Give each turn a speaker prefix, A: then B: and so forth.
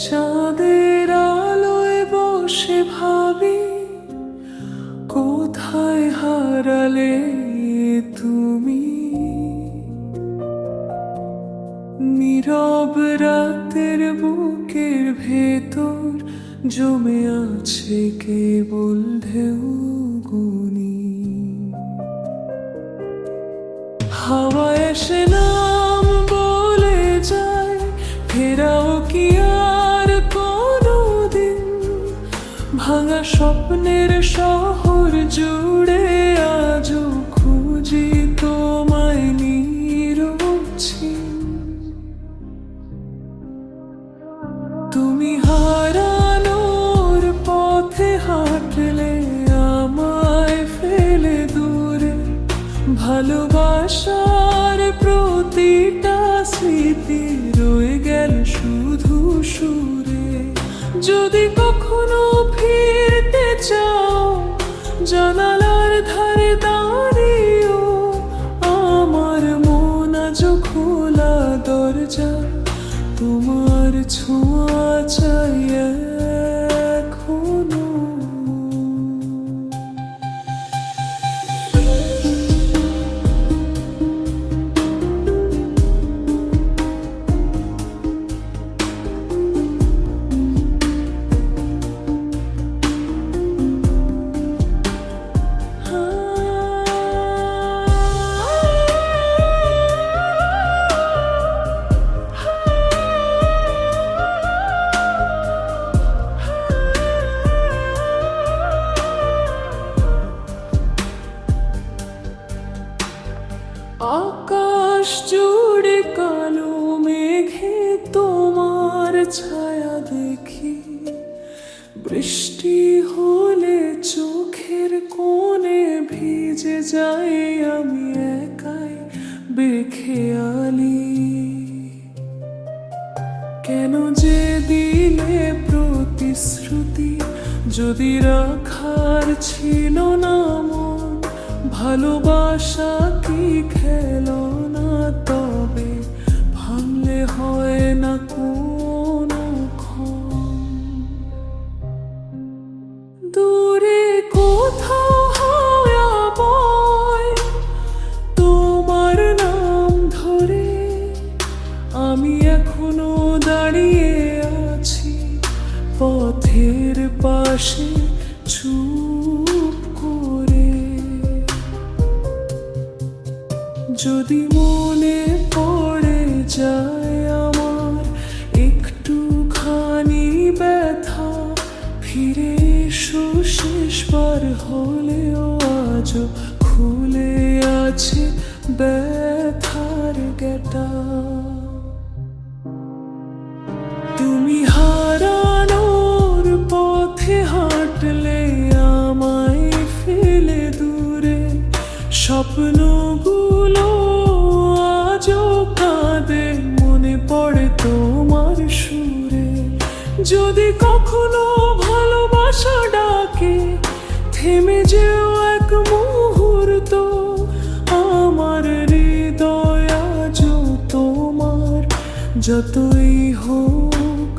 A: চাঁদের আলোয় বসে ভাবি, কোথায় হারালে তুমি? নীরব রাতের বুকের ভেতর জমে আছে কেবল ঢেউ গুনি। হাওয়া এসে নাম বলে যায়, ফেরাও কি আর কোনোদিন? ভাঙা স্বপ্নের শহর জুড়ে আজও খুঁজি তোমায় নিরবচ্ছিন্ন। তুমি হারানোর পথে হাঁটলে আমায় ফেলে দূরে, ভালোবাসার প্রতিটা স্মৃতি রয়ে গেল শুধু সুরে। যদি কখনো ফিরতে চাও, জানালার ধারে দাঁড়িয়েও আমার মন আজও খোলা দরজা, তোমার ছোঁয়া চাই এখনো। আকাশ জুড়ে কালো মেঘে তোমার ছায়া দেখি, বৃষ্টি হলে চোখের কোণে ভিজে যাই আমি একাই বেখেয়ালি। কেন যে দিলে প্রতিশ্রুতি, যদি রাখার ছিল না মন? ভালোবাসা কি খেলনা, তবে ভাঙলে হয় না কোনক্ষণ? দূরে কোথাও হাওয়া বয় তোমার নাম ধরে, আমি এখনো দাঁড়িয়ে আছি পথের পাশে চুপ করে। যদি মনে পড়ে যায় আমার একটুখানি ব্যথা, ফিরে এসো শেষবার হলেও আজও খুলে আছে ব্যথার গেটা। তুমি হারানোর পথে হাঁটলে আমায় ফেলে দূরে, স্বপ্নগুলো আজও কাঁদে মনে পড়ে তোমার সুরে। যদি কখনো ভালোবাসা ডাকে, থেমে যেও এক মুহূর্ত, আমার হৃদয় আজও তোমার, যতই হোক